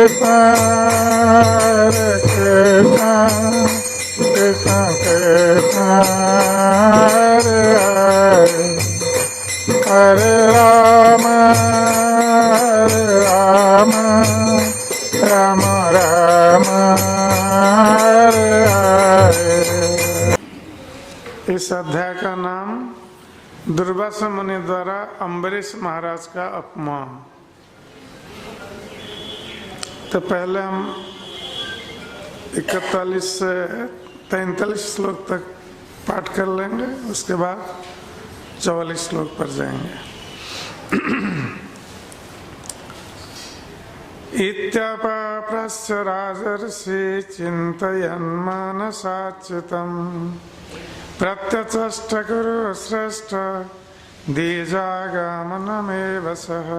Hare Rama, Rama Rama Rama, Hare Hare। इस अध्याय का नाम दुर्वासा मुनि द्वारा अम्बरीश महाराज का अपमान। तो पहले हम 41 से 43 श्लोक तक पाठ कर लेंगे, उसके बाद 44 श्लोक पर जाएंगे। इत्यापाप्रस्य राजर्षि चिन्तयन् मनसाच्युतम् प्रत्यचष्ट कुरु श्रेष्ठ द्विजागमनमेव सः।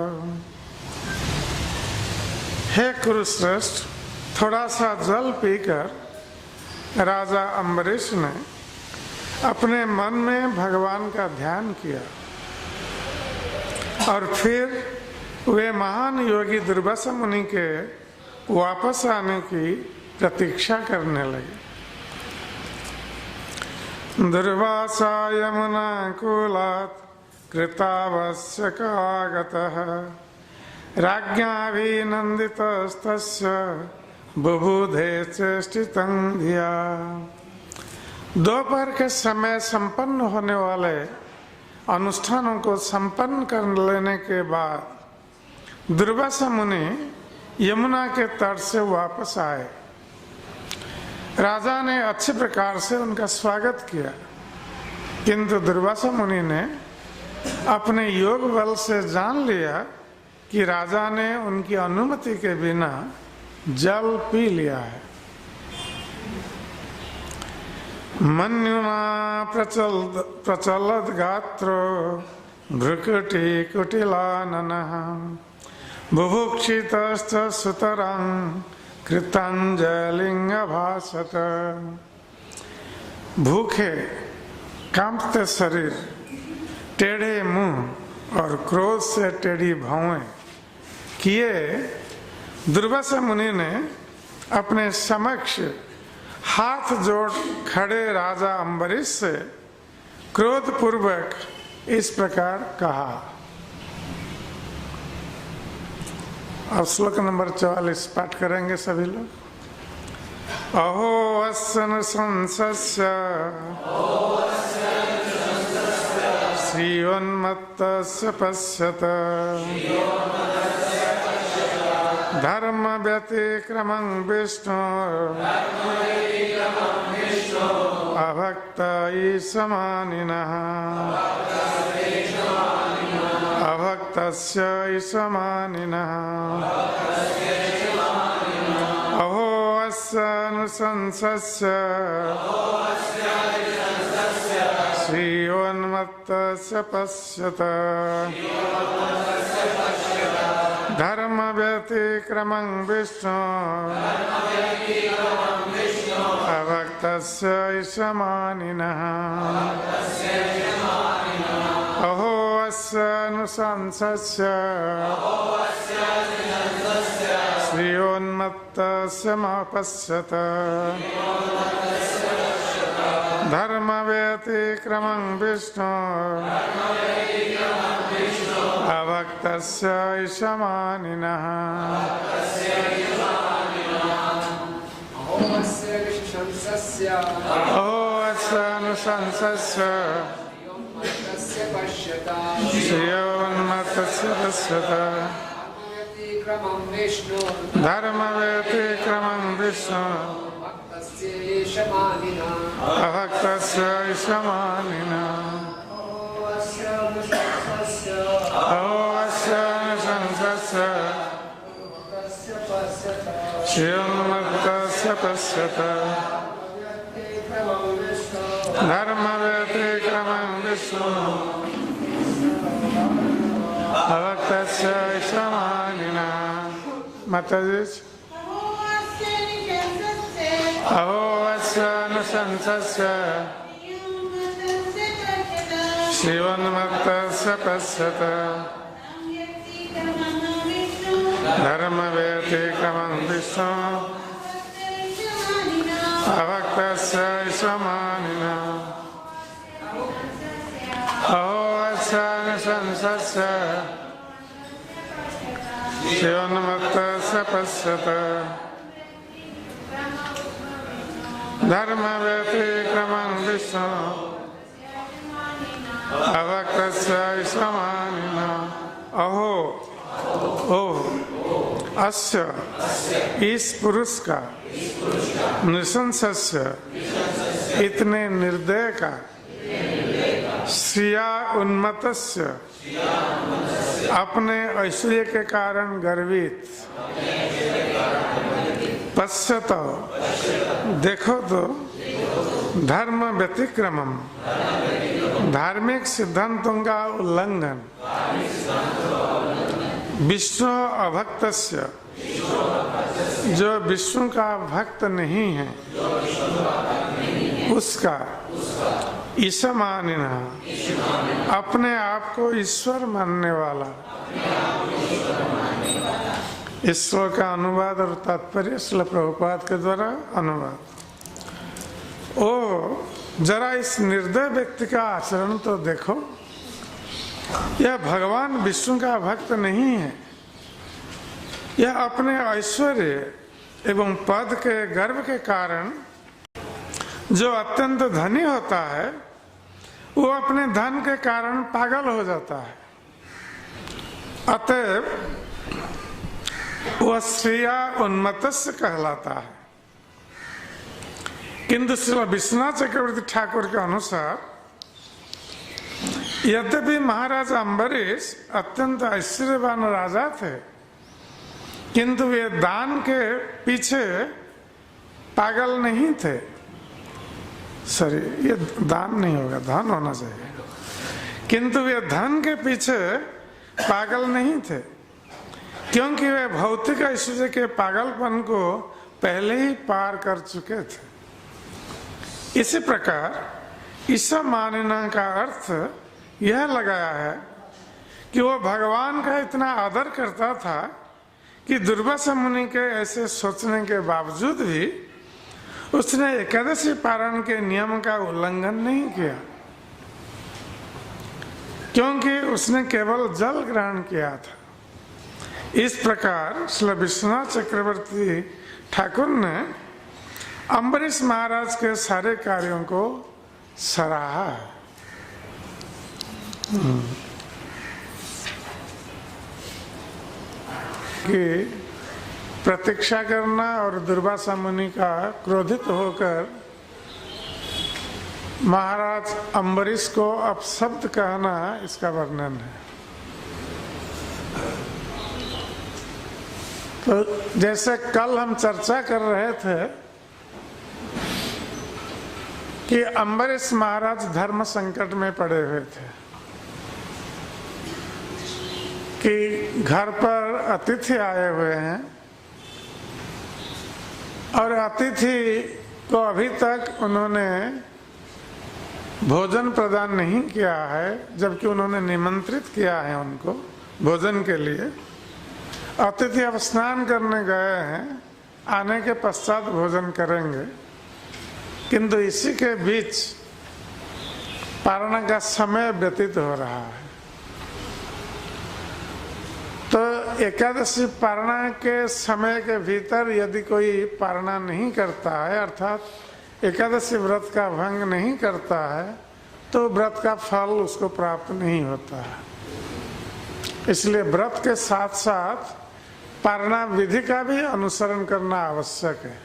हे कुरुश्रेष्ठ, थोड़ा सा जल पीकर राजा अम्बरीश ने अपने मन में भगवान का ध्यान किया और फिर वे महान योगी दुर्वासा मुनि के वापस आने की प्रतीक्षा करने लगे। दुर्वासा यमुना कूलात् कृतावश्यकागतः राज्ञाभिनन्दितस्तस्य बुबुधे चेष्टितं धिया। दोपहर के समय संपन्न होने वाले अनुष्ठानों को संपन्न कर लेने के बाद दुर्वासा मुनि यमुना के तट से वापस आए। राजा ने अच्छे प्रकार से उनका स्वागत किया, किंतु दुर्वासा मुनि ने अपने योग बल से जान लिया कि राजा ने उनकी अनुमति के बिना जल पी लिया है। मन्युना प्रचलद गात्रो भ्रुकुटी कुटिलाननः बुभुक्षितश्च सुतरां कृतांजलिं अभाषत। भूखे कांपते शरीर, टेढ़े मुंह और क्रोध से टेढ़ी भौएं किए दुर्वासा मुनि ने अपने समक्ष हाथ जोड़ खड़े राजा अम्बरीश से क्रोध पूर्वक इस प्रकार कहा। अब श्लोक नंबर 44 पाठ करेंगे सभी लोग। अहो अस्य नृशंसस्य श्रियोन्मत्तस्य पश्यत धर्म व्यतिक्रमं विष्णु अभक्त ईशमानिनः अभक्तस्य ईशमानिनः। अहो अस्य नृशंसस्य श्रियोन्मत्तस्य पश्यत धर्म व्यतिक्रमं विष्णु अभक्तस्य ईशमानिनः। अहो अस्य नृशंसस्य श्रियोन्मत्तस्य पश्यत धर्म व्यतिक्रमं विष्णु अभक्तस्य ईशमानिनः। अहो अस्य नृशंसस्य श्रियोन्मत्तस्य पश्यत धर्म व्यतिक्रमं विष्णु अभक्तस्य ईशमानिनः। अहो अस्य नृशंसस्य श्रियोन्मत्तस्य पश्यत धर्म व्यतिक्रमं विष्णु अभक्तस्य ईशमानिनः। माताजी। अहो अस्य नृशंसस्य श्रियोन्मत्तस्य पश्यत धर्म व्यतिक्रमं विष्णु अभक्तस्य विश्वमानिना अहोस्य निशंसस्य शिवोन्मत्तस्य पश्यत धर्म व्यतिक्रमं विष्णु अभक्तस्य विश्वमानिना अहो ओ अस्य इस पुरुष का नृशंसस्य इतने निर्दय का श्रिया उन्मत्तस्य अपने ऐश्वर्य के कारण गर्वित पश्यत देखो तो धर्म व्यतिक्रमम धार्मिक सिद्धांतों का उल्लंघन विष्णु अभक्तस्य जो विष्णु का भक्त नहीं है उसका ईशमानिना अपने आप को ईश्वर मानने वाला। ईश्वर का अनुवाद और तात्पर्य श्रील प्रभुपाद के द्वारा अनुवाद। ओ जरा इस निर्दय व्यक्ति का आचरण तो देखो, यह भगवान विष्णु का भक्त नहीं है। यह अपने ऐश्वर्य एवं पद के गर्व के कारण जो अत्यंत धनी होता है वो अपने धन के कारण पागल हो जाता है। अतएव वह श्रिया उन्मत्तस्य कहलाता है। किंतु श्री विश्वनाथ चक्रवर्ती ठाकुर के अनुसार यद्यपि महाराज अम्बरीश अत्यंत ऐश्वर्यवान राजा थे, किंतु वे दान के पीछे पागल नहीं थे। सॉरी, ये दान नहीं होगा, धन होना चाहिए। किंतु वे धन के पीछे पागल नहीं थे, क्योंकि वे भौतिक ऐश्वर्य के पागलपन को पहले ही पार कर चुके थे। इसी प्रकार ईशमानिना का अर्थ यह लगाया है कि वो भगवान का इतना आदर करता था कि दुर्वासा मुनि के ऐसे सोचने के बावजूद भी उसने एकादशी पारण के नियम का उल्लंघन नहीं किया, क्योंकि उसने केवल जल ग्रहण किया था। इस प्रकार श्री विश्वनाथ चक्रवर्ती ठाकुर ने अम्बरीश महाराज के सारे कार्यों को सराहा है। कि प्रतीक्षा करना और दुर्वासा मुनि का क्रोधित होकर महाराज अम्बरीश को अपशब्द कहना इसका वर्णन है। तो जैसे कल हम चर्चा कर रहे थे कि अम्बरीश महाराज धर्म संकट में पड़े हुए थे कि घर पर अतिथि आए हुए हैं और अतिथि को अभी तक उन्होंने भोजन प्रदान नहीं किया है, जबकि उन्होंने निमंत्रित किया है उनको भोजन के लिए। अतिथि अब स्नान करने गए हैं, आने के पश्चात भोजन करेंगे, किंतु इसी के बीच पारण का समय व्यतीत हो रहा है। तो एकादशी पारणा के समय के भीतर यदि कोई पारणा नहीं करता है, अर्थात एकादशी व्रत का भंग नहीं करता है, तो व्रत का फल उसको प्राप्त नहीं होता है। इसलिए व्रत के साथ साथ पारणा विधि का भी अनुसरण करना आवश्यक है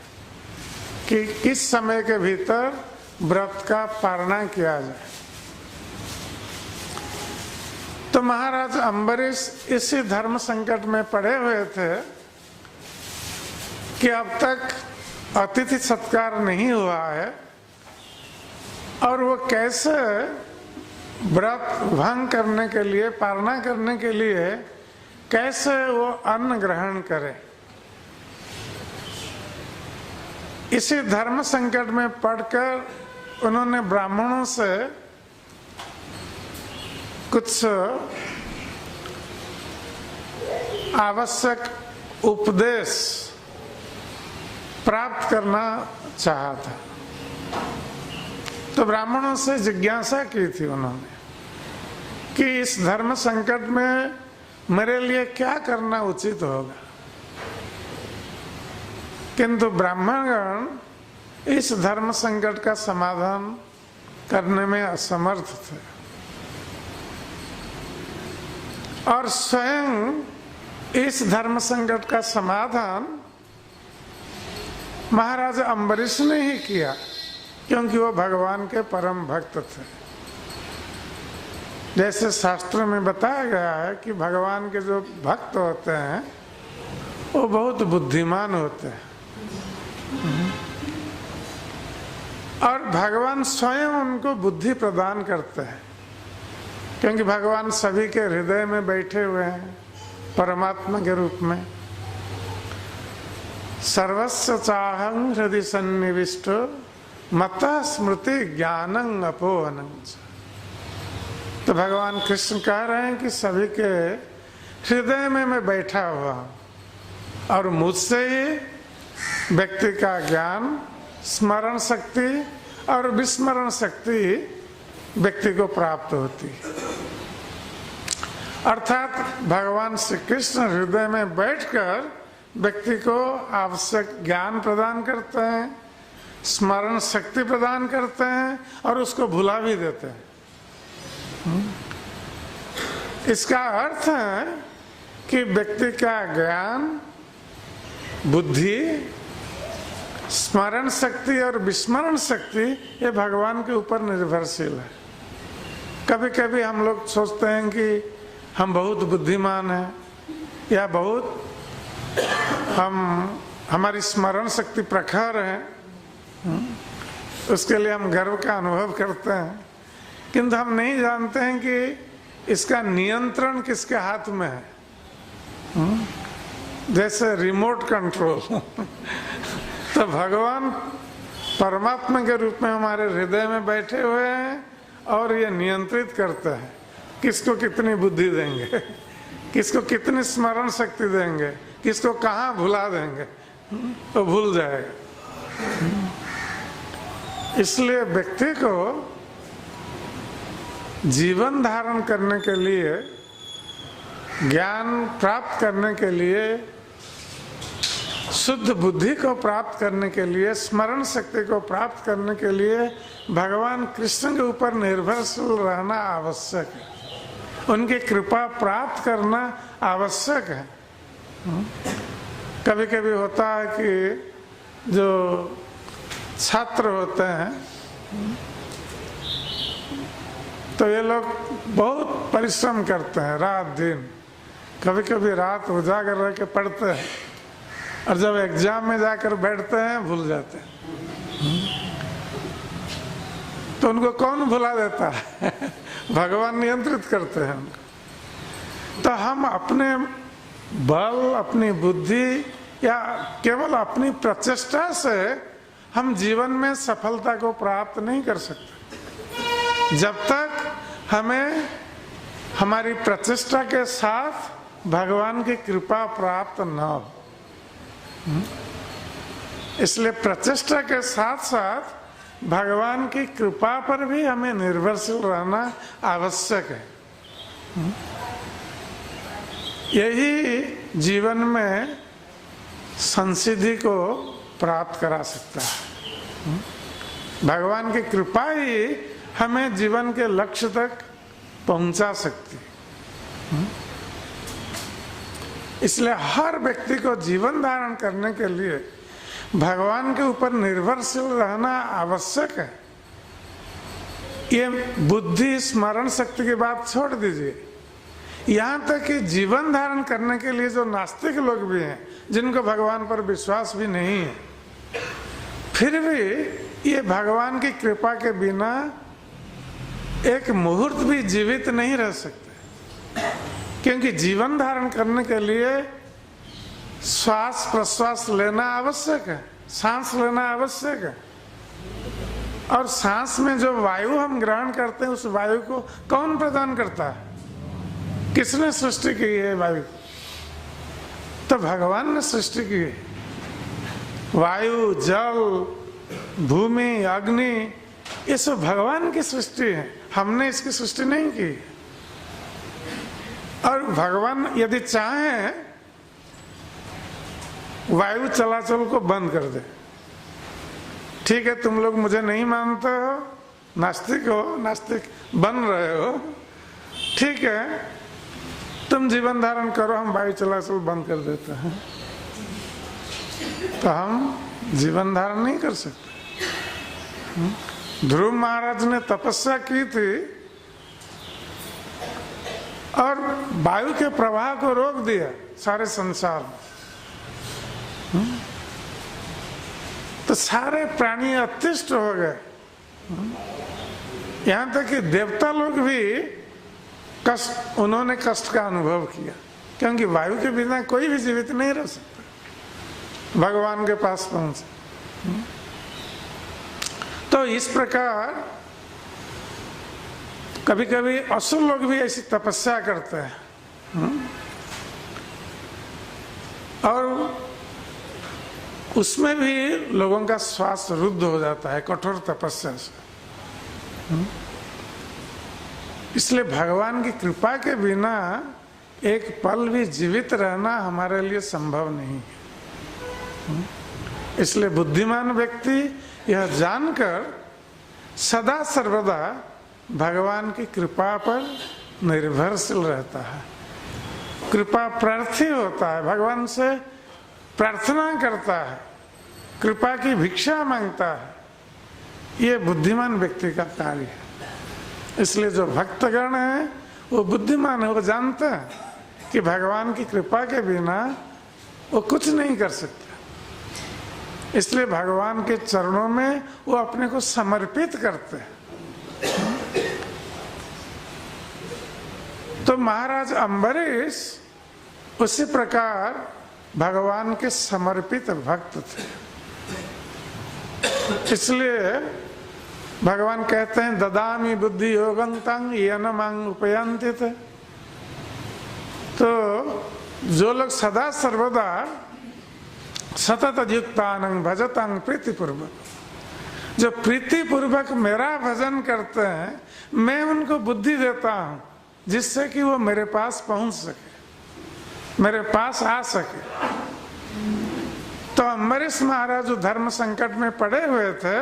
कि किस समय के भीतर व्रत का पारणा किया जाए। तो महाराज अम्बरीश इसी धर्म संकट में पड़े हुए थे कि अब तक अतिथि सत्कार नहीं हुआ है और वो कैसे व्रत भंग करने के लिए, पारणा करने के लिए कैसे वो अन्न ग्रहण करे। इसी धर्म संकट में पड़कर उन्होंने ब्राह्मणों से कुछ आवश्यक उपदेश प्राप्त करना चाहा था। तो ब्राह्मणों से जिज्ञासा की थी उन्होंने कि इस धर्म संकट में मेरे लिए क्या करना उचित होगा, किंतु ब्राह्मणगण इस धर्म संकट का समाधान करने में असमर्थ थे और स्वयं इस धर्म संकट का समाधान महाराज अम्बरीश ने ही किया, क्योंकि वो भगवान के परम भक्त थे। जैसे शास्त्र में बताया गया है कि भगवान के जो भक्त होते हैं वो बहुत बुद्धिमान होते हैं और भगवान स्वयं उनको बुद्धि प्रदान करते हैं, क्योंकि भगवान सभी के हृदय में बैठे हुए हैं परमात्मा के रूप में। सर्वस्व चाहं हृदय सन्निविष्टो मता स्मृति ज्ञानं अपोहनं। तो भगवान कृष्ण कह रहे हैं कि सभी के हृदय में मैं बैठा हुआ हूं और मुझसे ही व्यक्ति का ज्ञान, स्मरण शक्ति और विस्मरण शक्ति व्यक्ति को प्राप्त होती। अर्थात भगवान श्री कृष्ण हृदय में बैठकर व्यक्ति को आवश्यक ज्ञान प्रदान करते हैं, स्मरण शक्ति प्रदान करते हैं और उसको भुला भी देते हैं। इसका अर्थ है कि व्यक्ति का ज्ञान, बुद्धि, स्मरण शक्ति और विस्मरण शक्ति ये भगवान के ऊपर निर्भरशील है। कभी कभी हम लोग सोचते हैं कि हम बहुत बुद्धिमान हैं या बहुत हमारी स्मरण शक्ति प्रखर है, उसके लिए हम गर्व का अनुभव करते हैं, किंतु हम नहीं जानते हैं कि इसका नियंत्रण किसके हाथ में है। जैसे रिमोट कंट्रोल तो भगवान परमात्मा के रूप में हमारे हृदय में बैठे हुए हैं और ये नियंत्रित करते हैं किसको कितनी बुद्धि देंगे, किसको कितनी स्मरण शक्ति देंगे, किसको कहाँ भुला देंगे, तो भूल जाएगा। इसलिए व्यक्ति को जीवन धारण करने के लिए, ज्ञान प्राप्त करने के लिए, शुद्ध बुद्धि को प्राप्त करने के लिए, स्मरण शक्ति को प्राप्त करने के लिए भगवान कृष्ण के ऊपर निर्भरशील रहना आवश्यक है, उनकी कृपा प्राप्त करना आवश्यक है। कभी कभी होता है कि जो छात्र होते हैं तो ये लोग बहुत परिश्रम करते हैं रात दिन, कभी कभी रात उजागर रह के पढ़ते हैं और जब एग्जाम में जाकर बैठते हैं भूल जाते हैं। तो उनको कौन भुला देता है? भगवान नियंत्रित करते हैं उनको। तो हम अपने बल, अपनी बुद्धि या केवल अपनी प्रचेष्टा से हम जीवन में सफलता को प्राप्त नहीं कर सकते जब तक हमें हमारी प्रचेष्टा के साथ भगवान की कृपा प्राप्त न हो। इसलिए प्रचेष्टा के साथ साथ भगवान की कृपा पर भी हमें निर्भरशील रहना आवश्यक है। यही जीवन में संसिद्धि को प्राप्त करा सकता है। भगवान की कृपा ही हमें जीवन के लक्ष्य तक पहुंचा सकती है। इसलिए हर व्यक्ति को जीवन धारण करने के लिए भगवान के ऊपर निर्भरशील रहना आवश्यक है। ये बुद्धि, स्मरण शक्ति की बात छोड़ दीजिए, यहाँ तक कि जीवन धारण करने के लिए जो नास्तिक लोग भी हैं, जिनको भगवान पर विश्वास भी नहीं है, फिर भी ये भगवान की कृपा के बिना एक मुहूर्त भी जीवित नहीं रह सकते, क्योंकि जीवन धारण करने के लिए श्वास प्रश्वास लेना आवश्यक है, सांस लेना आवश्यक है। और सांस में जो वायु हम ग्रहण करते हैं, उस वायु को कौन प्रदान करता है? किसने सृष्टि की है वायु? तो भगवान ने सृष्टि की है। वायु, जल, भूमि, अग्नि, ये सब भगवान की सृष्टि है, हमने इसकी सृष्टि नहीं की। और भगवान यदि चाहे वायु चलाचल को बंद कर दे, ठीक है, तुम लोग मुझे नहीं मानते हो, नास्तिक हो, नास्तिक बन रहे हो, ठीक है, तुम जीवन धारण करो, हम वायु चलाचल बंद कर देते हैं। तो हम जीवन धारण नहीं कर सकते। ध्रुव महाराज ने तपस्या की थी और वायु के प्रवाह को रोक दिया सारे संसार में। तो सारे प्राणी अतिष्ठ हो गए, यहां तक कि देवता लोग भी कष्ट, उन्होंने कष्ट का अनुभव किया, क्योंकि वायु के बिना कोई भी जीवित नहीं रह सकता भगवान के पास पहुंचे। तो इस प्रकार कभी कभी असुर लोग भी ऐसी तपस्या करते हैं और उसमें भी लोगों का श्वास रुद्ध हो जाता है कठोर तपस्या से। इसलिए भगवान की कृपा के बिना एक पल भी जीवित रहना हमारे लिए संभव नहीं है। इसलिए बुद्धिमान व्यक्ति यह जानकर सदा सर्वदा भगवान की कृपा पर निर्भरशील रहता है, कृपा प्रार्थी होता है, भगवान से प्रार्थना करता है, कृपा की भिक्षा मांगता है। ये बुद्धिमान व्यक्ति का कार्य है। इसलिए जो भक्तगण है वो बुद्धिमान है, वो जानते हैं कि भगवान की कृपा के बिना वो कुछ नहीं कर सकते। इसलिए भगवान के चरणों में वो अपने को समर्पित करते हैं। तो महाराज अम्बरीश उसी प्रकार भगवान के समर्पित भक्त थे। इसलिए भगवान कहते हैं ददामि बुद्धि योगं तं येन मां उपयन्ति। तो जो लोग सदा सर्वदा सतत युक्तानं भजतं प्रीतिपूर्वक, जो प्रीतिपूर्वक मेरा भजन करते हैं, मैं उनको बुद्धि देता हूं जिससे कि वो मेरे पास पहुंच सके, मेरे पास आ सके। तो अम्बरीश महाराज धर्म संकट में पड़े हुए थे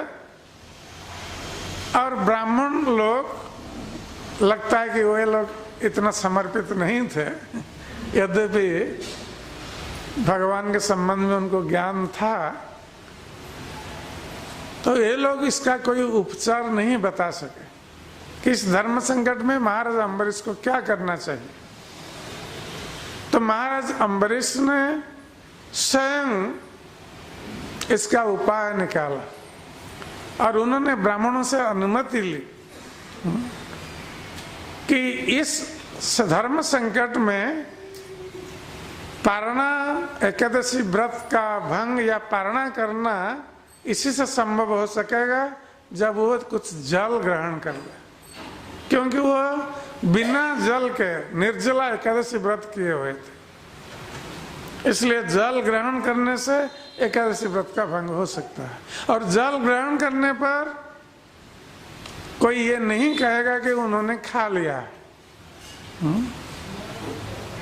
और ब्राह्मण लोग लगता है कि वे लोग इतना समर्पित नहीं थे, यद्यपि भगवान के संबंध में उनको ज्ञान था। तो ये लोग इसका कोई उपचार नहीं बता सके कि इस धर्म संकट में महाराज अम्बरीश को क्या करना चाहिए। तो महाराज अम्बरीश ने स्वयं इसका उपाय निकाला और उन्होंने ब्राह्मणों से अनुमति ली कि इस धर्म संकट में पारणा एकादशी व्रत का भंग या पारणा करना इसी से संभव हो सकेगा जब वो कुछ जल ग्रहण कर ले, क्योंकि वो बिना जल के निर्जला एकादशी व्रत किए हुए थे। इसलिए जल ग्रहण करने से एकादशी व्रत का भंग हो सकता है। और जल ग्रहण करने पर कोई ये नहीं कहेगा कि उन्होंने खा लिया,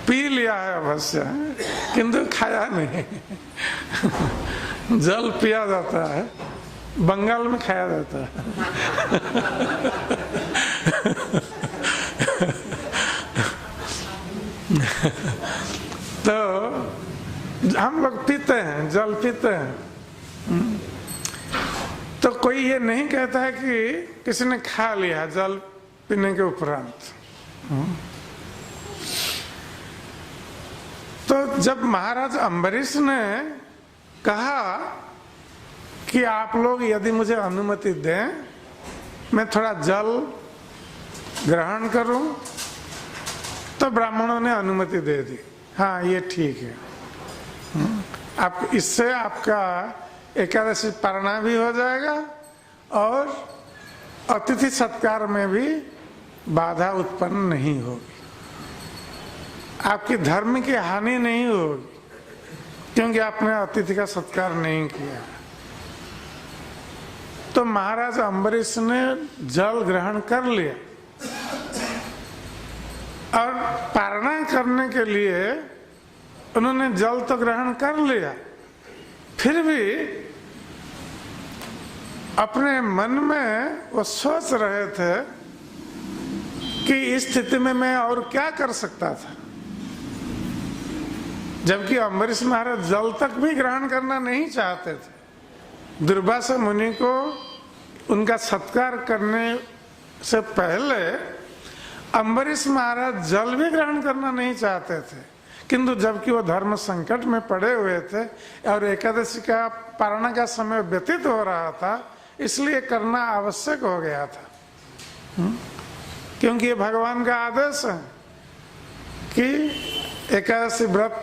पी लिया है अवश्य, किंतु खाया नहीं। जल पिया जाता है, बंगाल में खाया जाता है। तो हम लोग पीते हैं, जल पीते हैं, तो कोई ये नहीं कहता है कि किसी ने खा लिया जल पीने के उपरांत। तो जब महाराज अम्बरीश ने कहा कि आप लोग यदि मुझे अनुमति दें, मैं थोड़ा जल ग्रहण करूं, तो ब्राह्मणों ने अनुमति दे दी। हाँ, ये ठीक है, आप इससे आपका एकादशी पारणा भी हो जाएगा और अतिथि सत्कार में भी बाधा उत्पन्न नहीं होगी, आपकी धर्म की हानि नहीं होगी। क्योंकि आपने अतिथि का सत्कार नहीं किया। तो महाराज अम्बरीश ने जल ग्रहण कर लिया और पारणा करने के लिए उन्होंने जल तो ग्रहण कर लिया, फिर भी अपने मन में वो सोच रहे थे कि इस स्थिति में मैं और क्या कर सकता था। जबकि अम्बरीश महाराज जल तक भी ग्रहण करना नहीं चाहते थे। दुर्वासा मुनि को उनका सत्कार करने से पहले अम्बरीश महाराज जल भी ग्रहण करना नहीं चाहते थे, किंतु जबकि वो धर्म संकट में पड़े हुए थे और एकादशी का पारणा का समय व्यतीत हो रहा था, इसलिए करना आवश्यक हो गया था। क्योंकि ये भगवान का आदेश है कि एकादशी व्रत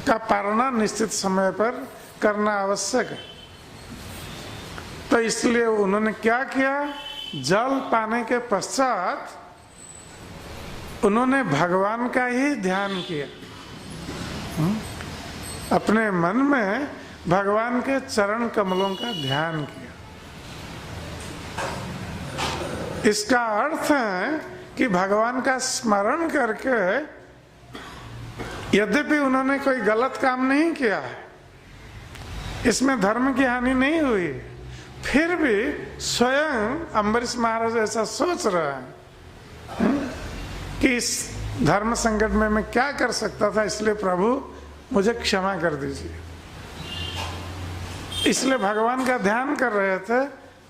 का पारणा निश्चित समय पर करना आवश्यक है। तो इसलिए उन्होंने क्या किया, जल पाने के पश्चात उन्होंने भगवान का ही ध्यान किया। अपने मन में भगवान के चरण कमलों का ध्यान किया। इसका अर्थ है कि भगवान का स्मरण करके, यद्यपि उन्होंने कोई गलत काम नहीं किया है, इसमें धर्म की हानि नहीं हुई, फिर भी स्वयं अम्बरीश महाराज ऐसा सोच रहा है कि इस धर्म संकट में मैं क्या कर सकता था, इसलिए प्रभु मुझे क्षमा कर दीजिए। इसलिए भगवान का ध्यान कर रहे थे,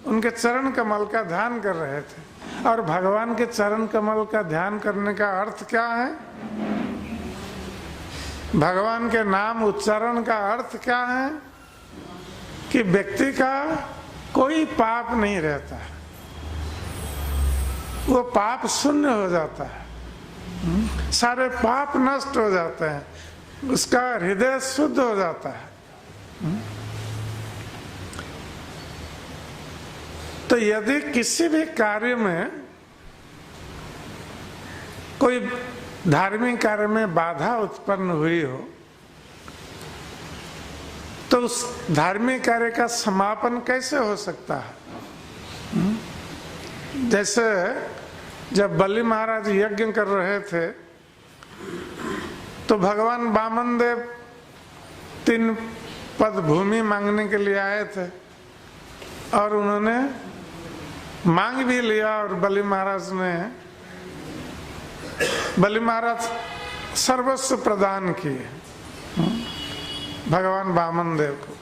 उनके चरण कमल का ध्यान कर रहे थे। और भगवान के चरण कमल का ध्यान करने का अर्थ क्या है, भगवान के नाम उच्चारण का अर्थ क्या है कि व्यक्ति का कोई पाप नहीं रहता है, वो पाप शून्य हो जाता है, सारे पाप नष्ट हो जाते हैं, उसका हृदय शुद्ध हो जाता है। तो यदि किसी भी कार्य में, कोई धार्मिक कार्य में बाधा उत्पन्न हुई हो, तो उस धार्मिक कार्य का समापन कैसे हो सकता है। जैसे जब बलि महाराज यज्ञ कर रहे थे तो भगवान वामन देव 3 पद भूमि मांगने के लिए आए थे और उन्होंने मांग भी लिया और बलि महाराज सर्वस्व प्रदान किए भगवान वामन देव को।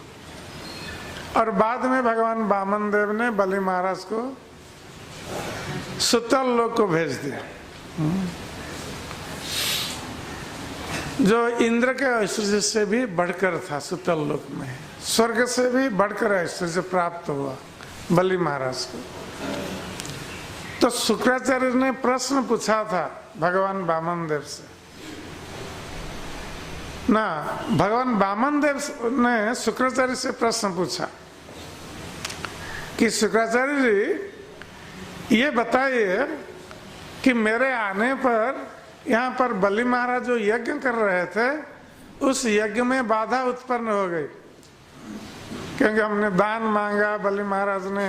और बाद में भगवान वामन देव ने बलि महाराज को सुतल लोक को भेज दिया, जो इंद्र के ऐश्वर्य से भी बढ़कर था। सुतल लोक में स्वर्ग से भी बढ़कर ऐश्वर्य प्राप्त हुआ बलि महाराज को। तो शुक्राचार्य ने प्रश्न पूछा था भगवान वामन देव से ना, भगवान वामन देव ने शुक्राचार्य से प्रश्न पूछा कि शुक्राचार्य जी ये बताइए कि मेरे आने पर यहाँ पर बलि महाराज जो यज्ञ कर रहे थे, उस यज्ञ में बाधा उत्पन्न हो गई, क्योंकि हमने दान मांगा, बलि महाराज ने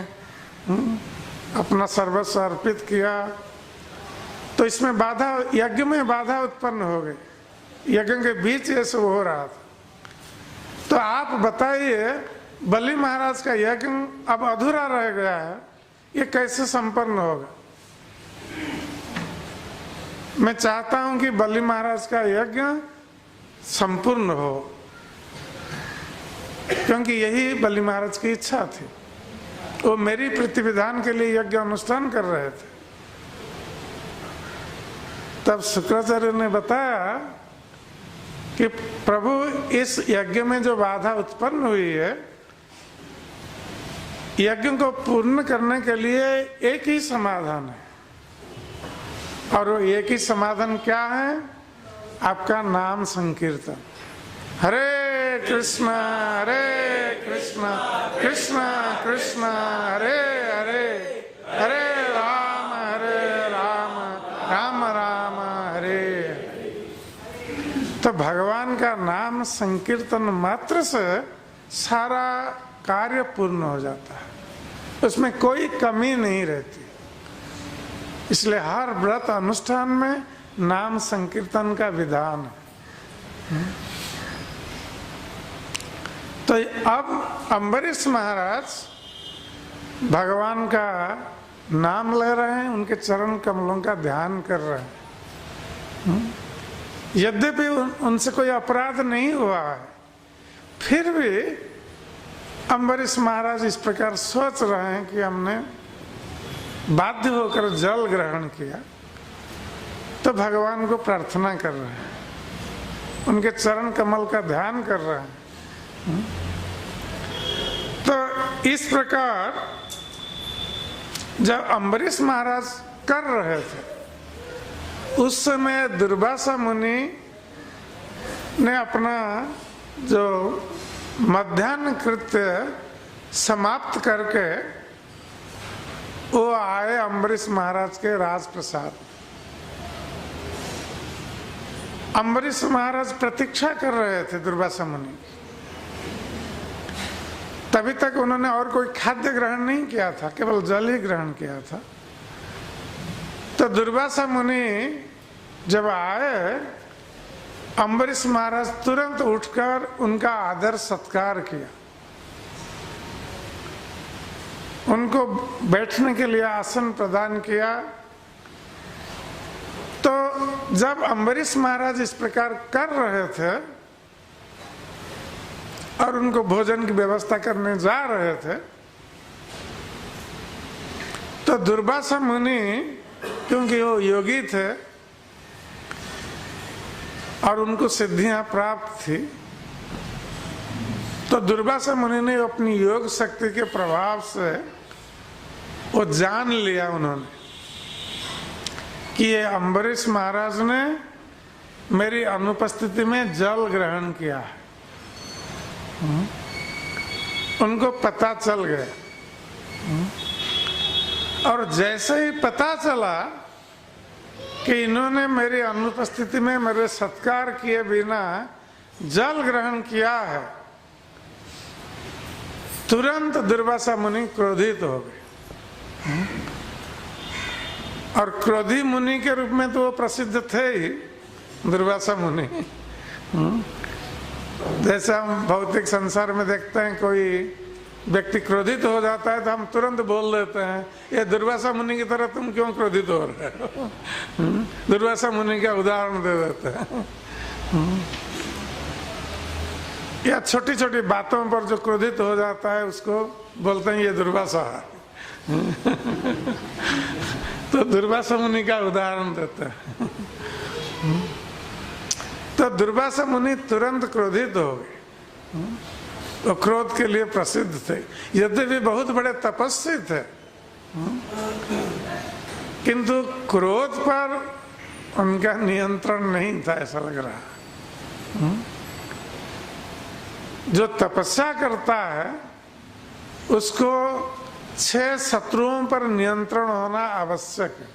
अपना सर्वस्व अर्पित किया, तो इसमें बाधा, यज्ञ में बाधा उत्पन्न हो गई, यज्ञ के बीच ये सब हो रहा था। तो आप बताइए बलि महाराज का यज्ञ अब अधूरा रह गया है, ये कैसे संपन्न होगा। मैं चाहता हूं कि बलि महाराज का यज्ञ संपूर्ण हो, क्योंकि यही बलि महाराज की इच्छा थी। वो मेरी प्रतिविधान के लिए यज्ञ अनुष्ठान कर रहे थे। तब शुक्राचार्य ने बताया कि प्रभु इस यज्ञ में जो बाधा उत्पन्न हुई है, यज्ञ को पूर्ण करने के लिए एक ही समाधान है, और वो एक ही समाधान क्या है, आपका नाम संकीर्तन। हरे कृष्णा कृष्ण कृष्ण हरे हरे, हरे राम राम राम हरे हरे। तो भगवान का नाम संकीर्तन मात्र से सारा कार्य पूर्ण हो जाता है, उसमें कोई कमी नहीं रहती। इसलिए हर व्रत अनुष्ठान में नाम संकीर्तन का विधान है। तो अब अम्बरीश महाराज भगवान का नाम ले रहे हैं, उनके चरण कमलों का ध्यान कर रहे हैं। यद्यपि उनसे कोई अपराध नहीं हुआ है, फिर भी अम्बरीश महाराज इस प्रकार सोच रहे हैं कि हमने बाध्य होकर जल ग्रहण किया, तो भगवान को प्रार्थना कर रहे हैं, उनके चरण कमल का ध्यान कर रहे हैं। तो इस प्रकार जब अम्बरीश महाराज कर रहे थे, उस समय दुर्वासा मुनि ने अपना जो मध्याह्न कृत्य समाप्त करके वो आए अम्बरीश महाराज के राजप्रसाद। अम्बरीश महाराज प्रतीक्षा कर रहे थे दुर्वासा मुनि, तभी तक उन्होंने और कोई खाद्य ग्रहण नहीं किया था, केवल जल ही ग्रहण किया था। तो दुर्वासा मुनि जब आए, अम्बरीश महाराज तुरंत उठकर उनका आदर सत्कार किया, उनको बैठने के लिए आसन प्रदान किया। तो जब अम्बरीश महाराज इस प्रकार कर रहे थे और उनको भोजन की व्यवस्था करने जा रहे थे, तो दुर्वासा मुनि, क्योंकि वो योगी थे और उनको सिद्धियां प्राप्त थी, तो दुर्वासा मुनि ने अपनी योग शक्ति के प्रभाव से वो जान लिया उन्होंने कि ये अम्बरीश महाराज ने मेरी अनुपस्थिति में जल ग्रहण किया है। उनको पता चल गया, और जैसे ही पता चला कि इन्होंने मेरी अनुपस्थिति में मेरे सत्कार किए बिना जल ग्रहण किया है, तुरंत दुर्वासा मुनि क्रोधित हो गए। और क्रोधी मुनि के रूप में तो वो प्रसिद्ध थे ही, दुर्वासा मुनि। जैसे हम भौतिक संसार में देखते हैं, कोई व्यक्ति क्रोधित हो जाता है तो हम तुरंत बोल देते हैं, ये दुर्वासा मुनि की तरह तुम क्यों क्रोधित हो रहे हो। दुर्वासा मुनि का उदाहरण दे देते हैं। या छोटी छोटी बातों पर जो क्रोधित हो जाता है उसको बोलते हैं ये दुर्वासा है। तो दुर्वासा मुनि का उदाहरण देते हैं। तो दुर्वासा मुनि तुरंत क्रोधित हो गए, वो क्रोध के लिए प्रसिद्ध थे। यद्यपि बहुत बड़े तपस्वी थे, किंतु क्रोध पर उनका नियंत्रण नहीं था, ऐसा लग रहा। जो तपस्या करता है उसको 6 शत्रुओं पर नियंत्रण होना आवश्यक है।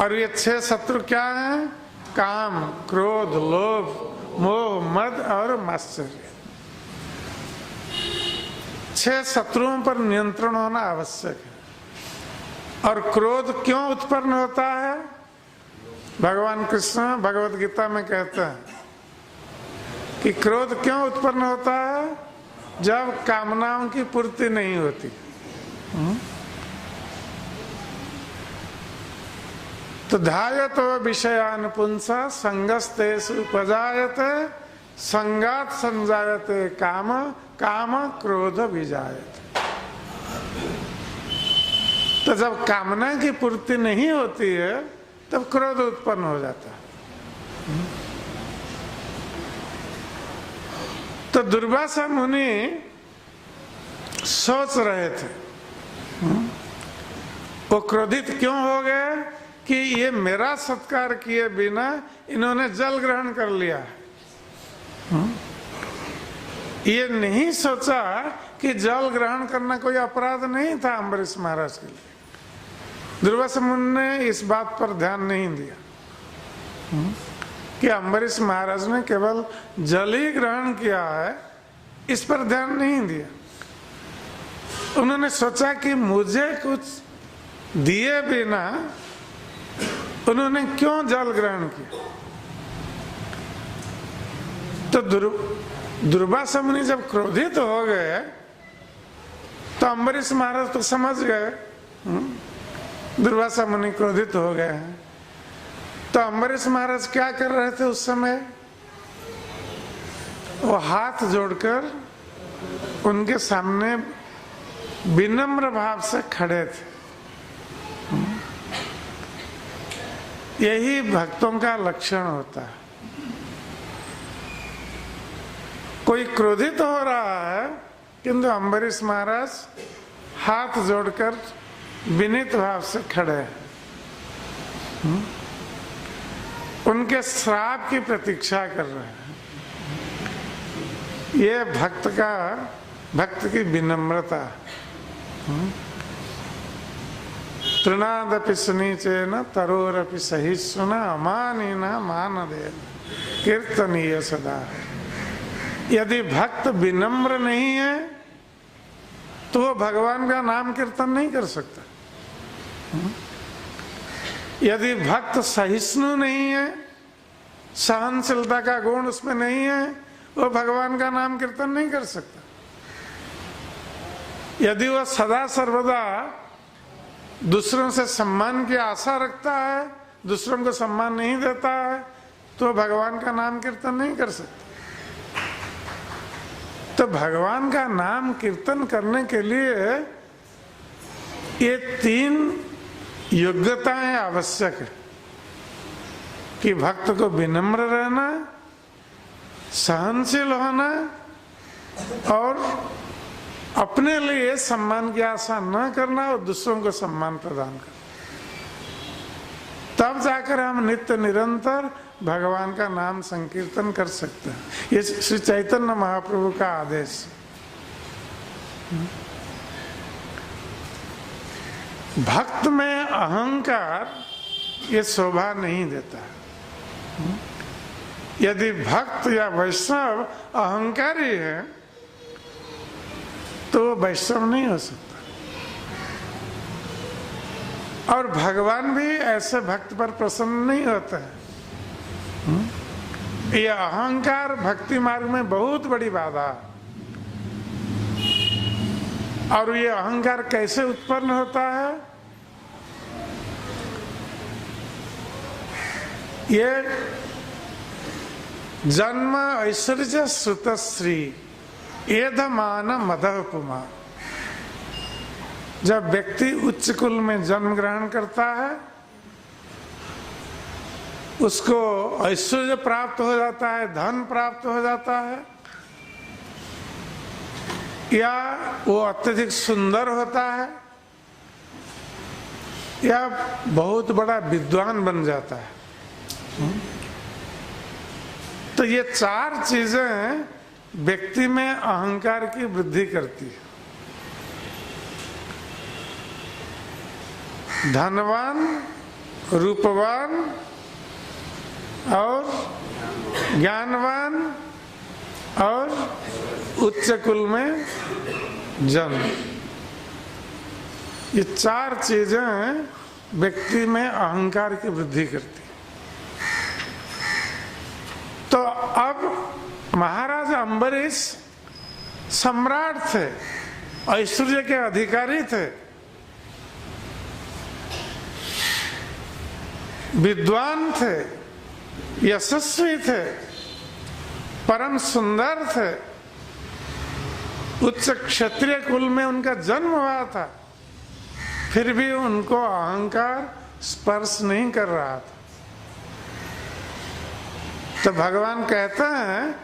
और ये 6 शत्रु क्या हैं? काम, क्रोध, लोभ, मोह, मद और मात्सर्य। 6 शत्रुओं पर नियंत्रण होना आवश्यक है। और क्रोध क्यों उत्पन्न होता है? भगवान कृष्ण भगवद गीता में कहते हैं कि क्रोध क्यों उत्पन्न होता है? जब कामनाओं की पूर्ति नहीं होती। तो धायतो विषयान पुंसा संगस्तेषु उपजायते संगात संजायते काम, काम क्रोध विजायते। तो जब कामना की पूर्ति नहीं होती है तब क्रोध उत्पन्न हो जाता है। तो दुर्वासा मुनि सोच रहे थे, वो क्रोधित क्यों हो गए कि ये मेरा सत्कार किए बिना इन्होंने जल ग्रहण कर लिया। ये नहीं सोचा कि जल ग्रहण करना कोई अपराध नहीं था अम्बरीश महाराज के लिए। दुर्वासा मुनि ने इस बात पर ध्यान नहीं दिया। कि अम्बरीश महाराज ने केवल जल ही ग्रहण किया है, इस पर ध्यान नहीं दिया। उन्होंने सोचा कि मुझे कुछ दिए बिना उन्होंने क्यों जल ग्रहण किया। तो दुर्वासा मुनि जब क्रोधित हो गए तो अम्बरीश महाराज तो समझ गए दुर्वासा मुनि क्रोधित हो गए हैं। तो अम्बरीश महाराज क्या कर रहे थे उस समय? वो हाथ जोड़कर उनके सामने विनम्र भाव से खड़े थे। यही भक्तों का लक्षण होता है। कोई क्रोधित हो रहा है किंतु अम्बरीश महाराज हाथ जोड़कर विनीत भाव से खड़े हैं, उनके श्राप की प्रतीक्षा कर रहे हैं। ये भक्त की विनम्रता। तृणादपि सुनीचेन तरोरपि सहिष्णुना अमानिन मानदेन कीर्तनीय सदा। यदि भक्त विनम्र नहीं है तो वो भगवान का नाम कीर्तन नहीं कर सकता। यदि भक्त सहिष्णु नहीं है, सहनशीलता का गुण उसमें नहीं है, वो भगवान का नाम कीर्तन नहीं कर सकता। यदि वह सदा सर्वदा दूसरों से सम्मान की आशा रखता है, दूसरों को सम्मान नहीं देता है, तो भगवान का नाम कीर्तन नहीं कर सकता। तो भगवान का नाम कीर्तन करने के लिए ये 3 योग्यताएं आवश्यक है कि भक्त को विनम्र रहना, सहनशील होना और अपने लिए सम्मान की आशा न करना और दूसरों को सम्मान प्रदान करना। तब जाकर हम नित्य निरंतर भगवान का नाम संकीर्तन कर सकते हैं। ये श्री चैतन्य महाप्रभु का आदेश। भक्त में अहंकार ये शोभा नहीं देता। यदि भक्त या वैष्णव अहंकारी है तो वो वैष्णव नहीं हो सकता। और भगवान भी ऐसे भक्त पर प्रसन्न नहीं होता है। ये अहंकार भक्ति मार्ग में बहुत बड़ी बाधा है। और ये अहंकार कैसे उत्पन्न होता है? ये जन्म ऐश्वर्य श्रुतश्री एधमान मदह पुमा। जब व्यक्ति उच्च कुल में जन्म ग्रहण करता है, उसको ऐश्वर्य प्राप्त हो जाता है, धन प्राप्त हो जाता है, या वो अत्यधिक सुंदर होता है, या बहुत बड़ा विद्वान बन जाता है। तो ये 4 चीजें व्यक्ति में अहंकार की वृद्धि करती है। धनवान, रूपवान और ज्ञानवान और उच्च कुल में जन्म, ये 4 चीजें व्यक्ति में अहंकार की वृद्धि करती। तो अब महाराज अम्बरीश सम्राट थे, ऐश्वर्य के अधिकारी थे, विद्वान थे, यशस्वी थे, परम सुंदर थे, उच्च क्षत्रिय कुल में उनका जन्म हुआ था, फिर भी उनको अहंकार स्पर्श नहीं कर रहा था। तो भगवान कहते हैं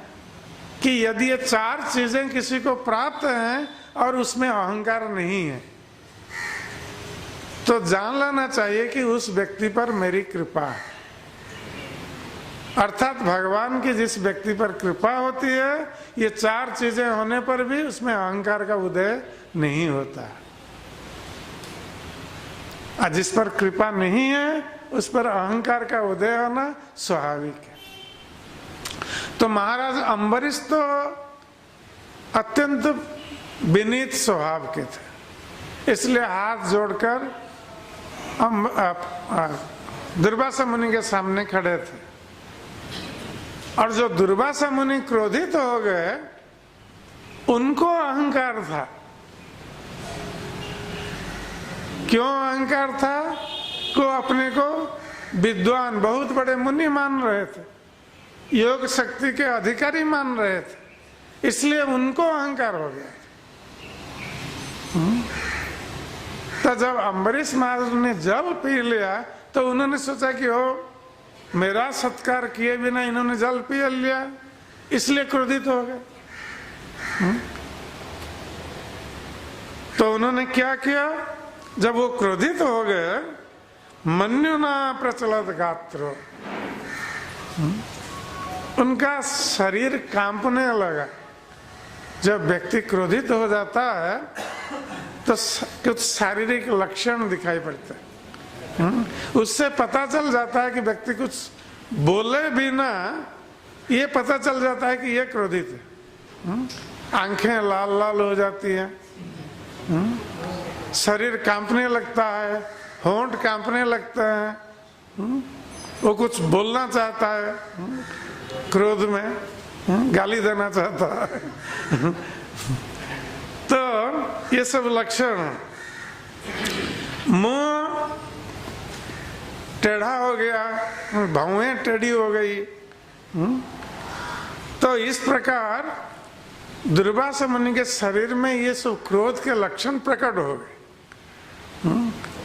कि यदि ये 4 चीजें किसी को प्राप्त हैं और उसमें अहंकार नहीं है, तो जान लेना चाहिए कि उस व्यक्ति पर मेरी कृपा है। अर्थात भगवान की जिस व्यक्ति पर कृपा होती है, ये 4 चीजें होने पर भी उसमें अहंकार का उदय नहीं होता। और जिस पर कृपा नहीं है उस पर अहंकार का उदय होना स्वाभाविक है। तो महाराज अम्बरीश तो अत्यंत विनीत स्वभाव के थे, इसलिए हाथ जोड़कर दुर्वासा मुनि के सामने खड़े थे। और जो दुर्वासा मुनि क्रोधित हो गए, उनको अहंकार था। क्यों अहंकार था? को अपने को विद्वान, बहुत बड़े मुनि मान रहे थे, योग शक्ति के अधिकारी मान रहे थे, इसलिए उनको अहंकार हो गया। तो जब अम्बरीश महाराज ने जल पी लिया तो उन्होंने सोचा कि हो मेरा सत्कार किए बिना इन्होंने जल पी लिया, इसलिए क्रोधित हो गए। तो उन्होंने क्या किया? जब वो क्रोधित हो गए, मन्युना प्रचलत गात्रो, उनका शरीर कांपने लगा। जब व्यक्ति क्रोधित हो जाता है तो कुछ शारीरिक लक्षण दिखाई पड़ते हैं। उससे पता चल जाता है कि व्यक्ति कुछ बोले बिना ये पता चल जाता है कि ये क्रोधित है। आंखें लाल लाल हो जाती हैं, शरीर कांपने लगता है, होंठ कांपने लगते हैं, वो कुछ बोलना चाहता है, क्रोध में गाली देना चाहता है। तो ये सब लक्षण, मुंह टेढ़ा हो गया, भौएं टेढ़ी हो गई। तो इस प्रकार दुर्वासा मुनि के शरीर में ये सब क्रोध के लक्षण प्रकट हो गए।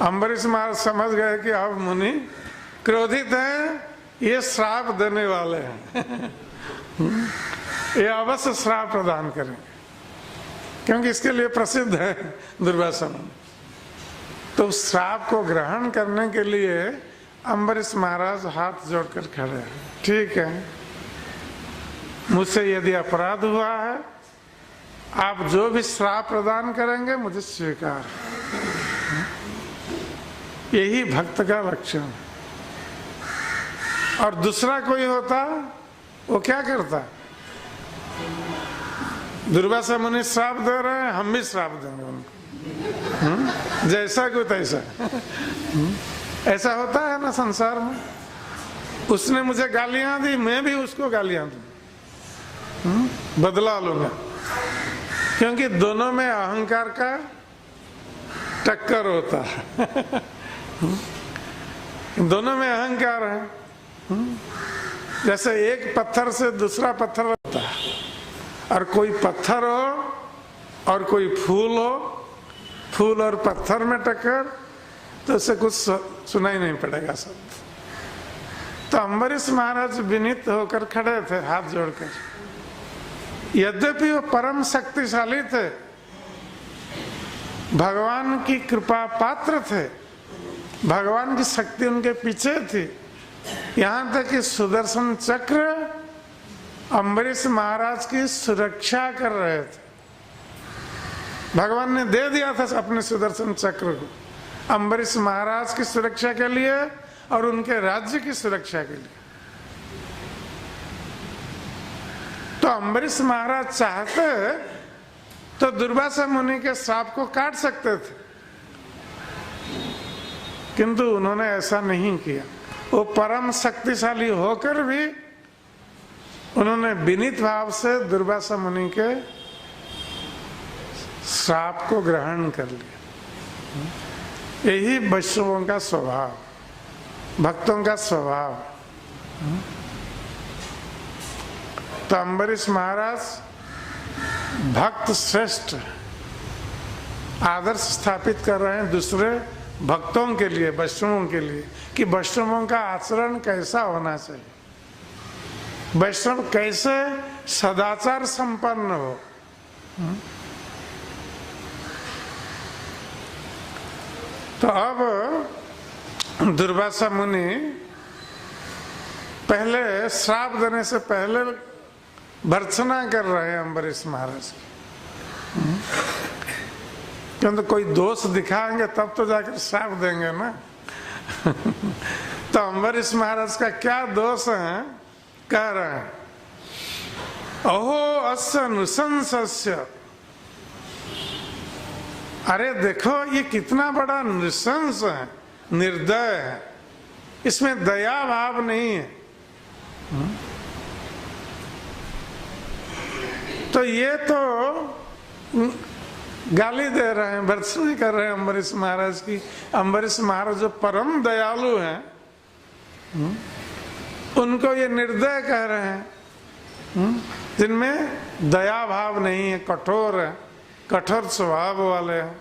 अम्बरीश महाराज समझ गए कि अब मुनि क्रोधित हैं, ये श्राप देने वाले हैं। ये अवश्य श्राप प्रदान करेंगे, क्योंकि इसके लिए प्रसिद्ध है दुर्वासा मुनि। तो श्राप को ग्रहण करने के लिए अम्बरीश महाराज हाथ जोड़कर खड़े हैं। ठीक है, मुझसे यदि अपराध हुआ है, आप जो भी श्राप प्रदान करेंगे मुझे स्वीकार। यही भक्त का लक्षण है। और दूसरा कोई होता वो क्या करता? दुर्वासा मुनि श्राप दे रहे हैं, हम भी श्राप देंगे उनको, जैसा को तैसा। ऐसा होता है ना संसार में। उसने मुझे गालियां दी, मैं भी उसको गालियां दूं, बदला लूंगा, क्योंकि दोनों में अहंकार का टक्कर होता है। दोनों में अहंकार है। जैसे एक पत्थर से दूसरा पत्थर होता है, और कोई पत्थर हो और कोई फूल हो, फूल और पत्थर में टक्कर, तो उससे कुछ सुनाई नहीं पड़ेगा सब। तो अम्बरीश महाराज विनीत होकर खड़े थे हाथ जोड़कर। यद्यपि वो परम शक्तिशाली थे, भगवान की कृपा पात्र थे, भगवान की शक्ति उनके पीछे थी, यहाँ तक कि सुदर्शन चक्र अम्बरीश महाराज की सुरक्षा कर रहे थे। भगवान ने दे दिया था अपने सुदर्शन चक्र को अम्बरीश महाराज की सुरक्षा के लिए और उनके राज्य की सुरक्षा के लिए। तो अम्बरीश महाराज चाहते तो दुर्वासा मुनि के श्राप को काट सकते थे, किंतु उन्होंने ऐसा नहीं किया। वो परम शक्तिशाली होकर भी उन्होंने विनीत भाव से दुर्वासा मुनि के श्राप को ग्रहण कर लिया। यही वैष्णवों का स्वभाव, भक्तों का स्वभाव। तो अम्बरीश महाराज भक्त श्रेष्ठ आदर्श स्थापित कर रहे हैं दूसरे भक्तों के लिए, वैष्णवों के लिए, कि वैष्णवों का आचरण कैसा होना चाहिए, वैष्णव कैसे सदाचार संपन्न हो। तो अब दुर्वासा मुनि पहले श्राप देने से पहले भर्त्सना कर रहे हैं अम्बरीश महाराज की, क्योंकि कोई दोष दिखाएंगे तब तो जाकर श्राप देंगे ना। तो अम्बरीश महाराज का क्या दोष है कह रहे हैं। अहो अस्य नृशंसस्य, अरे देखो ये कितना बड़ा नृशंस है, निर्दय है, इसमें दया भाव नहीं है। तो ये तो गाली दे रहे हैं, भर्त्सना कर रहे हैं अम्बरीश महाराज की। अम्बरीश महाराज जो परम दयालु हैं, उनको ये निर्दय कह रहे हैं, जिनमें दया भाव नहीं है, कठोर है, कठोर स्वभाव वाले हैं।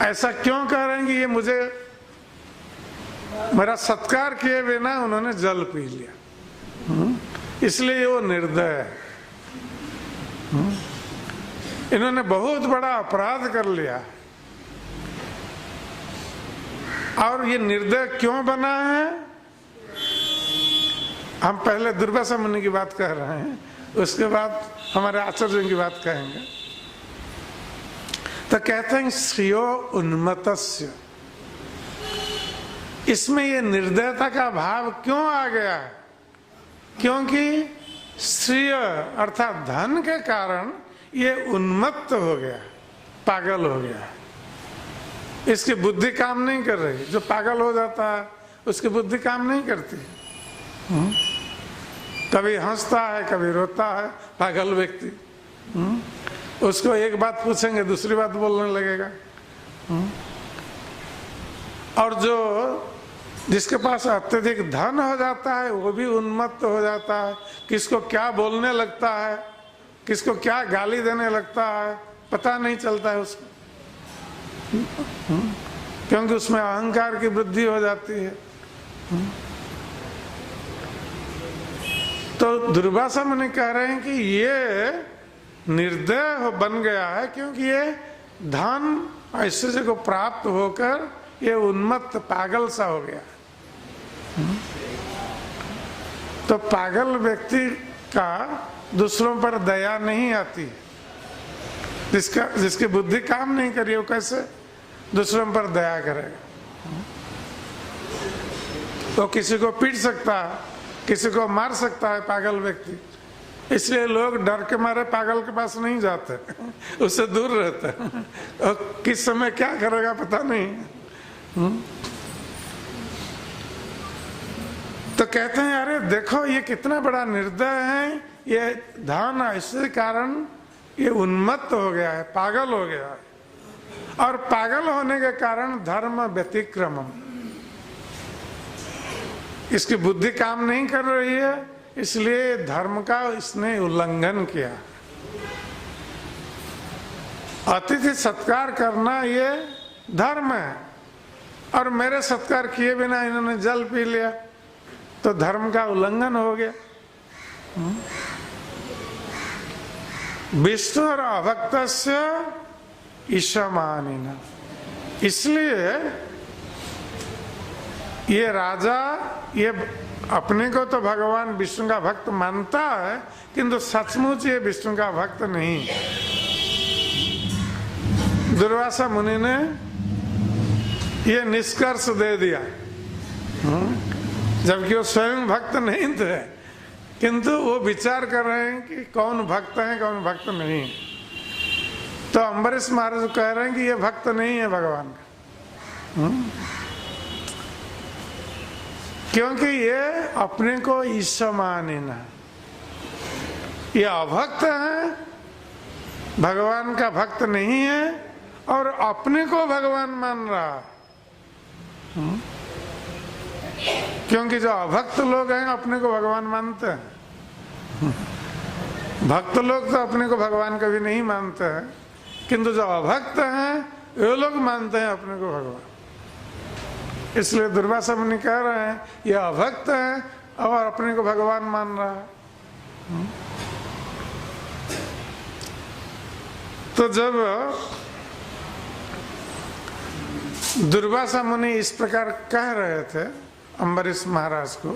ऐसा क्यों कह रहे हैं कि ये मुझे मेरा सत्कार किए बिना उन्होंने जल पी लिया, इसलिए वो निर्दय है। इन्होंने बहुत बड़ा अपराध कर लिया। और ये निर्दय क्यों बना है? हम पहले दुर्वासा मुनि की बात कह रहे हैं, उसके बाद हमारे आचार्यों की बात कहेंगे। तो कहते हैं श्रियो उन्मत्तस्य, इसमें ये निर्दयता का भाव क्यों आ गया है? क्योंकि श्रिय अर्थात धन के कारण ये उन्मत्त हो गया, पागल हो गया। इसकी बुद्धि काम नहीं कर रही। जो पागल हो जाता है उसकी बुद्धि काम नहीं करती। कभी हंसता है, कभी रोता है, पागल व्यक्ति। उसको एक बात पूछेंगे दूसरी बात बोलने लगेगा। और जो जिसके पास अत्यधिक धन हो जाता है वो भी उन्मत्त हो जाता है। किसको क्या बोलने लगता है, किसको क्या गाली देने लगता है, पता नहीं चलता है उसको, क्योंकि उसमें अहंकार की वृद्धि हो जाती है। तो दुर्वासा मुनि कह रहे हैं कि ये निर्दय बन गया है, क्योंकि ये धन ऐश्वर्य को प्राप्त होकर ये उन्मत्त पागल सा हो गया। तो पागल व्यक्ति का दूसरों पर दया नहीं आती। जिसकी बुद्धि काम नहीं करी, वो कैसे दूसरों पर दया करेगा? तो किसी को पीट सकता है, किसी को मार सकता है पागल व्यक्ति। इसलिए लोग डर के मारे पागल के पास नहीं जाते, उससे दूर रहते। और किस समय क्या करेगा पता नहीं। तो कहते हैं अरे देखो ये कितना बड़ा निर्दय है, ये धन ऐसे कारण ये उन्मत्त हो गया है, पागल हो गया है। और पागल होने के कारण धर्म व्यतिक्रमम, इसकी बुद्धि काम नहीं कर रही है, इसलिए धर्म का इसने उल्लंघन किया। अतिथि सत्कार करना ये धर्म है, और मेरे सत्कार किए बिना इन्होंने जल पी लिया, तो धर्म का उल्लंघन हो गया। विष्णु और अभक्तस्य ईशमानिना, इसलिए ये राजा ये अपने को तो भगवान विष्णु का भक्त मानता है, किंतु सचमुच ये विष्णु का भक्त नहीं। दुर्वासा मुनि ने ये निष्कर्ष दे दिया, जबकि वो स्वयं भक्त नहीं थे, किंतु वो विचार कर रहे हैं कि कौन भक्त है कौन भक्त नहीं है। तो अम्बरीश महाराज कह रहे हैं कि ये भक्त नहीं है भगवान का, क्योंकि ये अपने को ईश्वर मानिना, ये अभक्त है, भगवान का भक्त नहीं है, और अपने को भगवान मान रहा है। क्योंकि जो अभक्त लोग हैं अपने को भगवान मानते हैं। भक्त लोग तो अपने को भगवान कभी नहीं मानते हैं, किंतु जो अभक्त हैं वे लोग मानते हैं अपने को भगवान। इसलिए दुर्वासा मुनि कह रहे हैं ये अभक्त है और अपने को भगवान मान रहा है। तो जब दुर्वासा मुनि इस प्रकार कह रहे थे अम्बरीश महाराज को,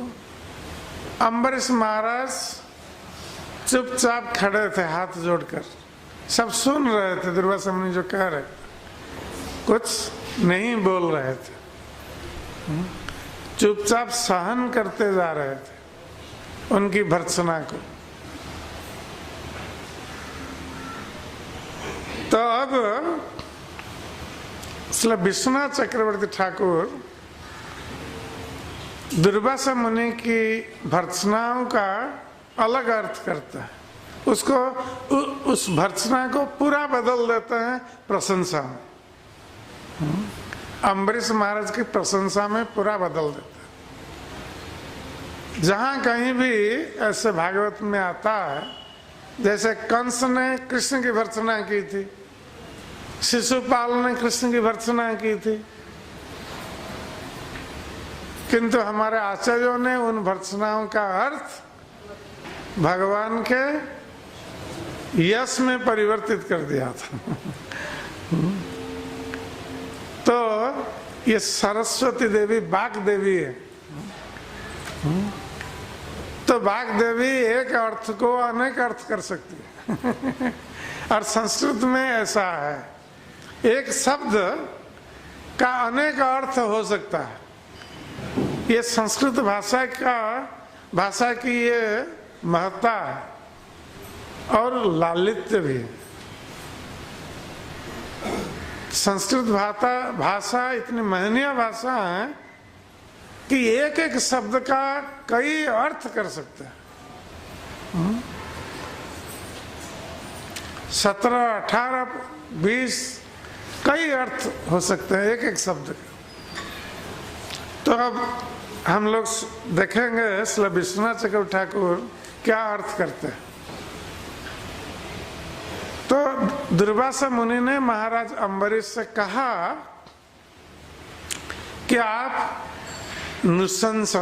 अम्बरीश महाराज चुपचाप खड़े थे हाथ जोड़कर, सब सुन रहे थे दुर्वासा मुनि जो कह रहे, कुछ नहीं बोल रहे थे, चुपचाप सहन करते जा रहे थे। उनकी भर्त्सना को। तो अब इसलिए विश्वनाथ चक्रवर्ती ठाकुर दुर्वासा मुनि की भर्त्सनाओं का अलग अर्थ करता है, उसको उस भर्त्सना को पूरा बदल देते हैं प्रशंसा में। अम्बरीश महाराज की प्रशंसा में पूरा बदल देते हैं। जहां कहीं भी ऐसे भागवत में आता है, जैसे कंस ने कृष्ण की भर्त्सना की थी, शिशुपाल ने कृष्ण की भर्त्सना की थी, किंतु हमारे आचार्यों ने उन भर्त्सनाओं का अर्थ भगवान के यश में परिवर्तित कर दिया था। तो ये सरस्वती देवी बाग देवी है। तो बाग देवी एक अर्थ को अनेक अर्थ कर सकती है। और संस्कृत में ऐसा है, एक शब्द का अनेक अर्थ हो सकता है। ये संस्कृत भाषा की ये महत्ता है और लालित्य भी। संस्कृत भाषा इतनी महनीय भाषा है कि एक एक शब्द का कई अर्थ कर सकते हैं। 17, 18, 20 कई अर्थ हो सकते हैं एक एक शब्द के। तो अब हम लोग देखेंगे श्री विश्वनाथ चक्रवर्ती ठाकुर क्या अर्थ करते हैं। तो दुर्वासा मुनि ने महाराज अम्बरीश से कहा कि आप नुशंस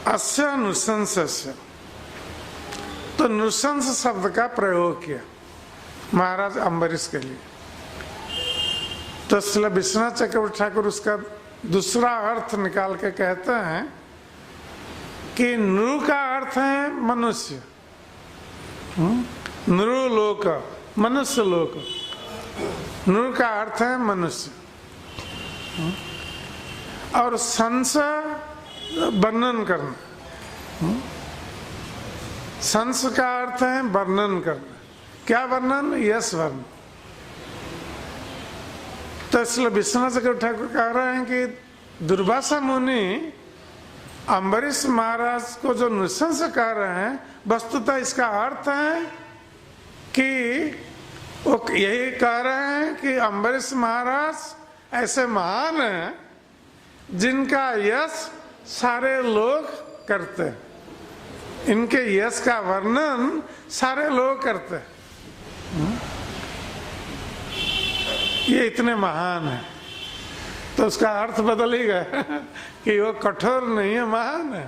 अस्य नुशंस, तो नुशंस शब्द का प्रयोग किया महाराज अम्बरीश के लिए। तो श्री विश्वनाथ चक्रवर्ती ठाकुर उसका दूसरा अर्थ निकाल के कहते हैं कि नृ का अर्थ है मनुष्य, नृलोक, मनुष्य लोक। नृ का अर्थ है मनुष्य, और संस वर्णन करना। संस का अर्थ है वर्णन करना। क्या वर्णन? यश वर्णन। तो इसलिए विश्वनाथ चक्रवर्ती ठाकुर कह रहे हैं कि दुर्वासा मुनि अम्बरीश महाराज को जो नृशंस कह रहे हैं, वस्तुतः इसका अर्थ है कि वो यही कह रहे हैं कि अम्बरीश महाराज ऐसे महान हैं जिनका यश सारे लोग करते हैं, इनके यश का वर्णन सारे लोग करते हैं। ये इतने महान है, तो उसका अर्थ बदल ही गया कि वो कठोर नहीं है, महान है।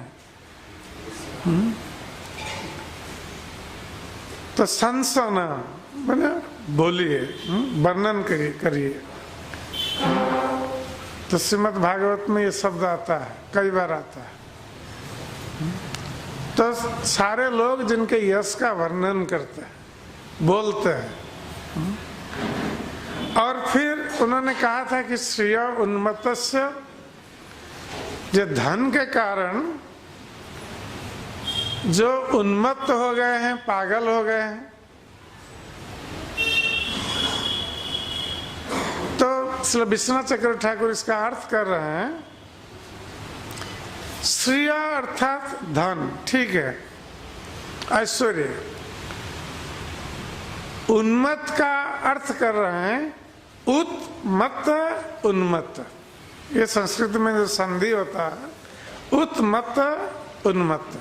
तो संसना बना बोलिए, वर्णन करिए। तो श्रीमद् भागवत में ये शब्द आता है, कई बार आता है। तो सारे लोग जिनके यश का वर्णन करते हैं, बोलते हैं। और फिर उन्होंने कहा था कि श्रिय उन्मत्तस्य, जो धन के कारण जो उन्मत्त हो गए हैं, पागल हो गए हैं, तो श्री विश्वनाथ चक्रवर्ती ठाकुर इसका अर्थ कर रहे हैं, श्रिय अर्थात धन, ठीक है, ऐश्वर्य। उन्मत्त का अर्थ कर रहे हैं उत्मत्त, उन्मत्त। ये संस्कृत में जो संधि होता है, उत्मत्त, उन्मत्त।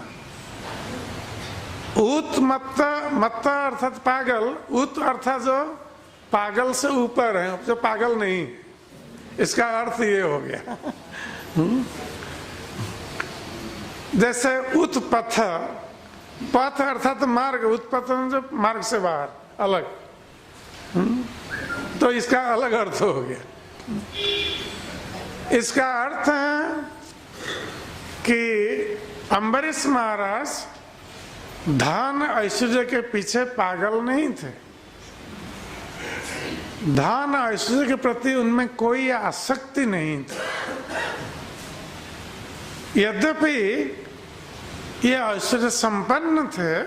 उत्मत्त, मत्त अर्थात पागल, उत अर्थात जो पागल से ऊपर है, जो पागल नहीं, इसका अर्थ ये हो गया। जैसे उत्पथ, पथ अर्थात मार्ग, उत्पथ जो मार्ग से बाहर, अलग। तो इसका अलग अर्थ हो गया। इसका अर्थ है कि अम्बरीश महाराज धन ऐश्वर्य के पीछे पागल नहीं थे। धन ऐश्वर्य के प्रति उनमें कोई आसक्ति नहीं थी। यद्यपि ये ऐश्वर्य संपन्न थे,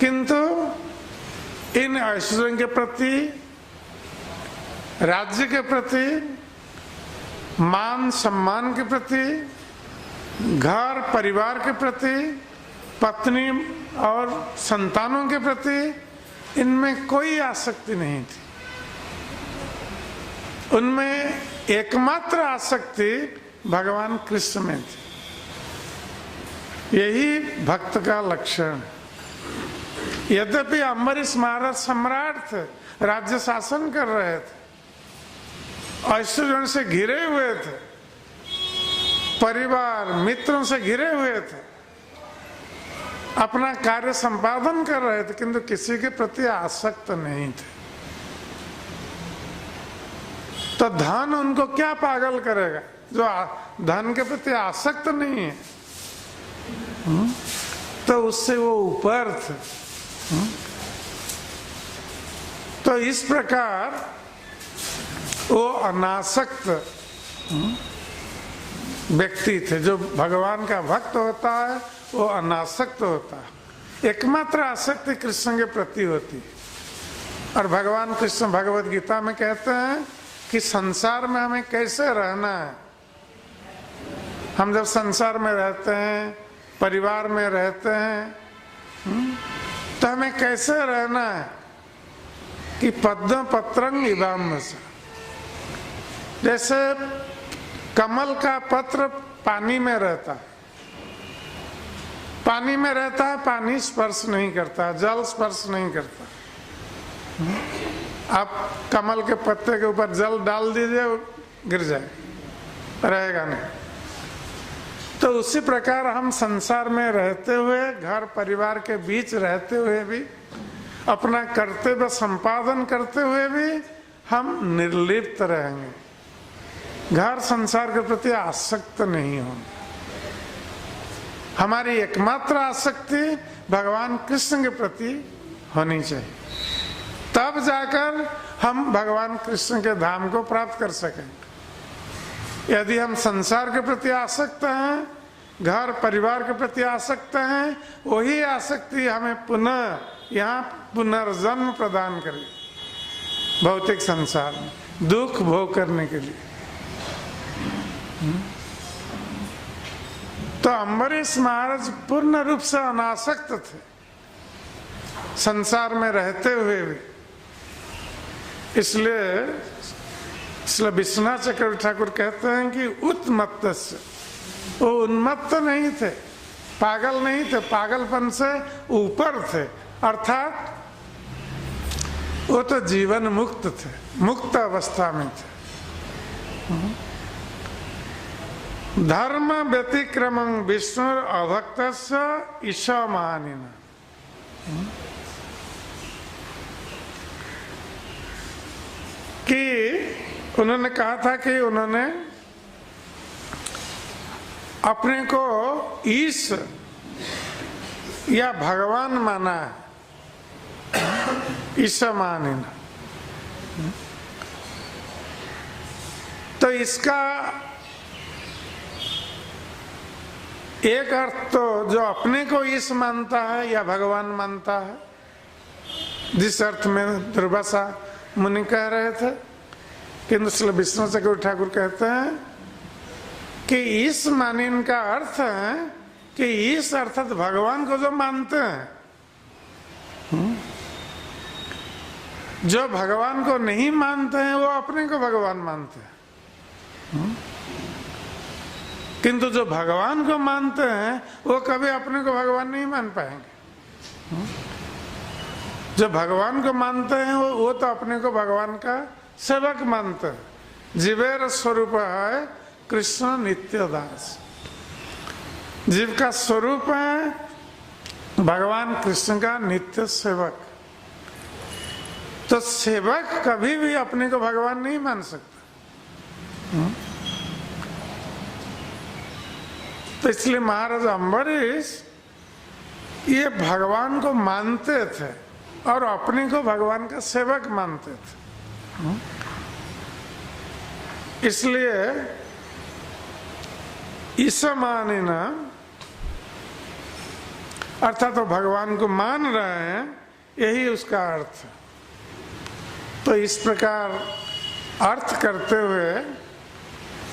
किंतु इन ऐश्वर्य के प्रति, राज्य के प्रति, मान सम्मान के प्रति, घर परिवार के प्रति, पत्नी और संतानों के प्रति इनमें कोई आसक्ति नहीं थी। उनमें एकमात्र आसक्ति भगवान कृष्ण में थी। यही भक्त का लक्षण। यद्यपि अम्बरीश महाराज सम्राट थे, राज्य शासन कर रहे थे, ऐश्वर्य से घिरे हुए थे, परिवार मित्रों से घिरे हुए थे, अपना कार्य संपादन कर रहे थे, किंतु किसी के प्रति आसक्त नहीं थे। तो धन उनको क्या पागल करेगा जो धन के प्रति आसक्त नहीं है? तो उससे वो ऊपर थे। तो इस प्रकार वो अनासक्त व्यक्ति थे। जो भगवान का भक्त होता है वो अनासक्त होता है। एकमात्र आसक्ति कृष्ण के प्रति होती है। और भगवान कृष्ण भगवत गीता में कहते हैं कि संसार में हमें कैसे रहना है। हम जब संसार में रहते हैं, परिवार में रहते हैं, तो हमें कैसे रहना है कि पद्म पत्रंग इवाम्भ से, जैसे कमल का पत्र पानी में रहता है, पानी में रहता है, पानी स्पर्श नहीं करता, जल स्पर्श नहीं करता। आप कमल के पत्ते के ऊपर जल डाल दीजिए, वो गिर जाए, रहेगा नहीं। तो उसी प्रकार हम संसार में रहते हुए, घर परिवार के बीच रहते हुए भी, अपना कर्तव्य संपादन करते हुए भी हम निर्लिप्त रहेंगे। घर संसार के प्रति आसक्त नहीं होंगे। हमारी एकमात्र आसक्ति भगवान कृष्ण के प्रति होनी चाहिए। तब जाकर हम भगवान कृष्ण के धाम को प्राप्त कर सकेंगे। यदि हम संसार के प्रति आसक्त हैं, घर परिवार के प्रति आसक्त हैं, वही आसक्ति हमें पुनः यहाँ पुनर्जन्म प्रदान करेगी भौतिक संसार में, दुख भोग करने के लिए। तो अम्बरीश महाराज पूर्ण रूप से अनासक्त थे संसार में रहते हुए भी। इसलिए विश्वनाथ चक्रवर्ती ठाकुर कहते हैं कि उत्मत्त से, वो उन्मत्त नहीं थे, पागल नहीं थे, पागलपन से ऊपर थे। अर्थात वो तो जीवन मुक्त थे, मुक्त अवस्था में थे। धर्म व्यतिक्रमं विष्णु अभक्त ईशा महानिना। कि उन्होंने कहा था कि उन्होंने अपने को ईश या भगवान माना है, ईशा मानिना। तो इसका एक अर्थ तो जो अपने को ईश मानता है या भगवान मानता है, जिस अर्थ में दुर्वासा मुनि कह रहे थे, किंतु श्री विष्णु चक्रवर्ती ठाकुर कहते हैं कि ईश मानिन का अर्थ है कि ईश अर्थात भगवान को जो मानते हैं। जो भगवान को नहीं मानते हैं वो अपने को भगवान मानते हैं, किंतु जो भगवान को मानते हैं वो कभी अपने को भगवान नहीं मान पाएंगे। जो भगवान को मानते हैं वो तो अपने को भगवान का सेवक मानते हैं। जीवेर स्वरूप है कृष्ण नित्य दास। जीव का स्वरूप है भगवान कृष्ण का नित्य सेवक। तो सेवक कभी भी अपने को भगवान नहीं मान सकता। तो इसलिए महाराज अम्बरीश ये भगवान को मानते थे, और अपने को भगवान का सेवक मानते थे। इसलिए ईसमानिन अर्थात तो भगवान को मान रहे हैं, यही उसका अर्थ है। तो इस प्रकार अर्थ करते हुए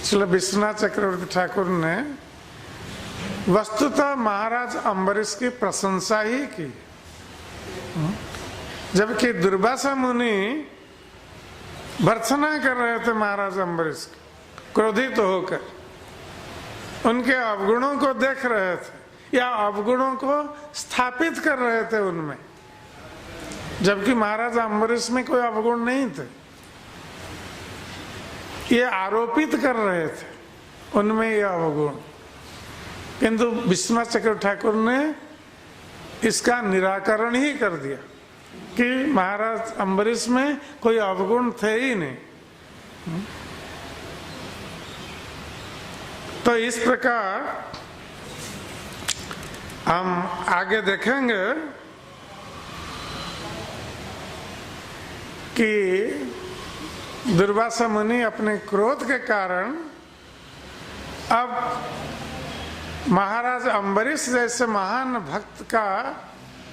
श्री विश्वनाथ चक्रवर्ती ठाकुर ने वस्तुतः महाराज अम्बरीश की प्रशंसा ही की, जबकि दुर्वासा मुनि भर्त्सना कर रहे थे महाराज अम्बरीश की, क्रोधित होकर उनके अवगुणों को देख रहे थे या अवगुणों को स्थापित कर रहे थे उनमें, जबकि महाराज अम्बरीश में कोई अवगुण नहीं थे। ये आरोपित कर रहे थे उनमें ये अवगुण, किंतु विश्वनाथ चक्रवर्ती ठाकुर ने इसका निराकरण ही कर दिया कि महाराज अम्बरीश में कोई अवगुण थे ही नहीं। तो इस प्रकार हम आगे देखेंगे कि दुर्वासा मुनि अपने क्रोध के कारण अब महाराज अम्बरीश जैसे महान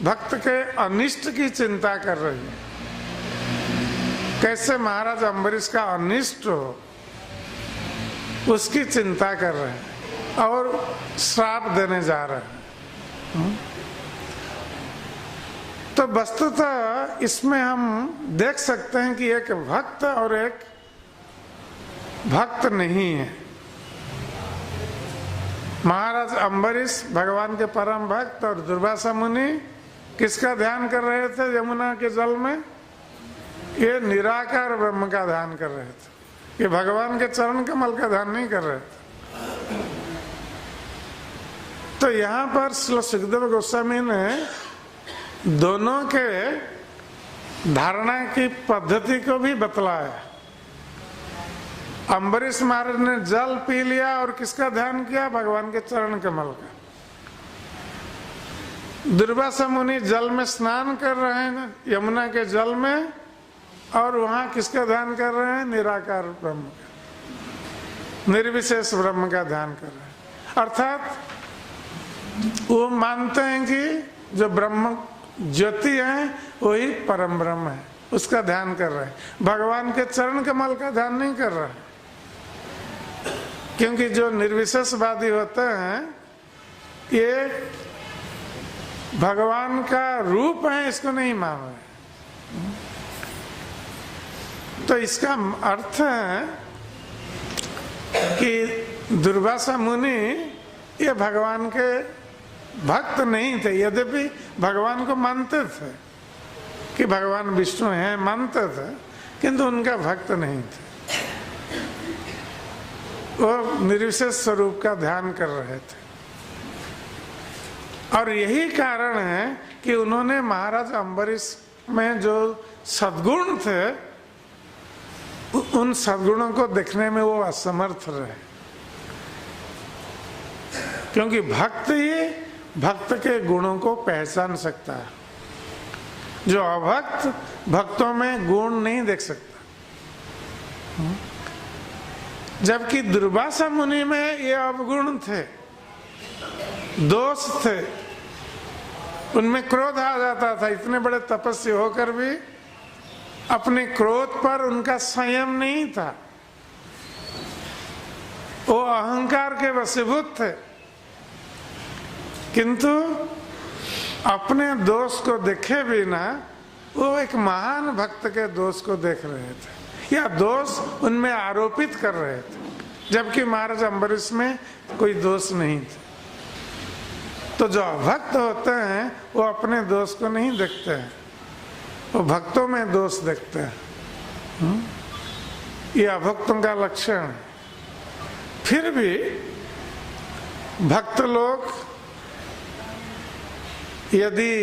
भक्त के अनिष्ट की चिंता कर रही है। कैसे महाराज अम्बरीश का अनिष्ट हो उसकी चिंता कर रहे हैं और श्राप देने जा रहे हैं। तो वस्तुतः इसमें हम देख सकते हैं कि एक भक्त और एक भक्त नहीं है। महाराज अम्बरीश भगवान के परम भक्त और दुर्वासा मुनि किसका ध्यान कर रहे थे यमुना के जल में? ये निराकार ब्रह्म का ध्यान कर रहे थे, ये भगवान के चरण कमल का ध्यान नहीं कर रहे थे। तो यहाँ पर श्री सुखदेव गोस्वामी ने दोनों के धारणा की पद्धति को भी बतलाया। अम्बरीश महाराज ने जल पी लिया और किसका ध्यान किया? भगवान के चरण कमल का। दुर्वासा मुनि जल में स्नान कर रहे हैं यमुना के जल में, और वहां किसका ध्यान कर रहे हैं? निराकार ब्रह्म का, निर्विशेष ब्रह्म का ध्यान कर रहे हैं। अर्थात वो मानते हैं कि जो ब्रह्म ज्योति है वही परम ब्रह्म है, उसका ध्यान कर रहे हैं। भगवान के चरण कमल का ध्यान नहीं कर रहे हैं, क्योंकि जो निर्विशेषवादी होते हैं ये भगवान का रूप है, इसको नहीं मान रहे। तो इसका अर्थ है कि दुर्वासा मुनि ये भगवान के भक्त नहीं थे, यद्यपि भगवान को मानते थे कि भगवान विष्णु हैं, मानते थे, किंतु उनका भक्त नहीं थे। वो निर्विशेष स्वरूप का ध्यान कर रहे थे। और यही कारण है कि उन्होंने महाराज अम्बरीश में जो सद्गुण थे उन सद्गुणों को देखने में वो असमर्थ रहे, क्योंकि भक्त ही भक्त के गुणों को पहचान सकता है, जो अभक्त भक्तों में गुण नहीं देख सकता। जबकि दुर्वासा मुनि में ये अवगुण थे, दोष थे, उनमें क्रोध आ जाता था। इतने बड़े तपस्वी होकर भी अपने क्रोध पर उनका संयम नहीं था, वो अहंकार के वशीभूत थे। किंतु अपने दोष को देखे बिना वो एक महान भक्त के दोष को देख रहे थे या दोष उनमें आरोपित कर रहे थे, जबकि महाराज अम्बरीश में कोई दोष नहीं थे। तो जो भक्त होते हैं वो अपने दोष को नहीं देखते हैं, वो भक्तों में दोष देखते हैं। ये अभक्तों का लक्षण है। फिर भी भक्त लोग यदि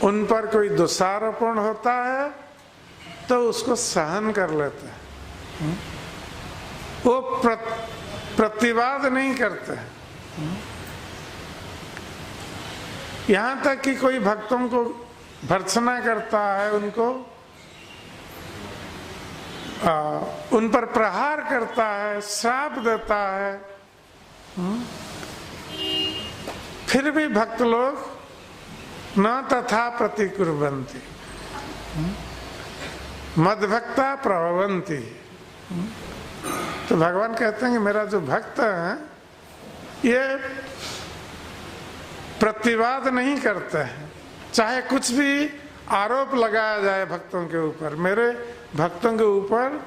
उन पर कोई दोषारोपण होता है तो उसको सहन कर लेते हैं, वो प्रतिवाद नहीं करते। यहाँ तक कि कोई भक्तों को भर्त्सना करता है, उनको उन पर प्रहार करता है, श्राप देता है, फिर भी भक्त लोग न तथा प्रतिकुर्वन्ति, मद्भक्ता प्रभवन्ति। तो भगवान कहते हैं कि मेरा जो भक्त है ये प्रतिवाद नहीं करते हैं, चाहे कुछ भी आरोप लगाया जाए भक्तों के ऊपर, मेरे भक्तों के ऊपर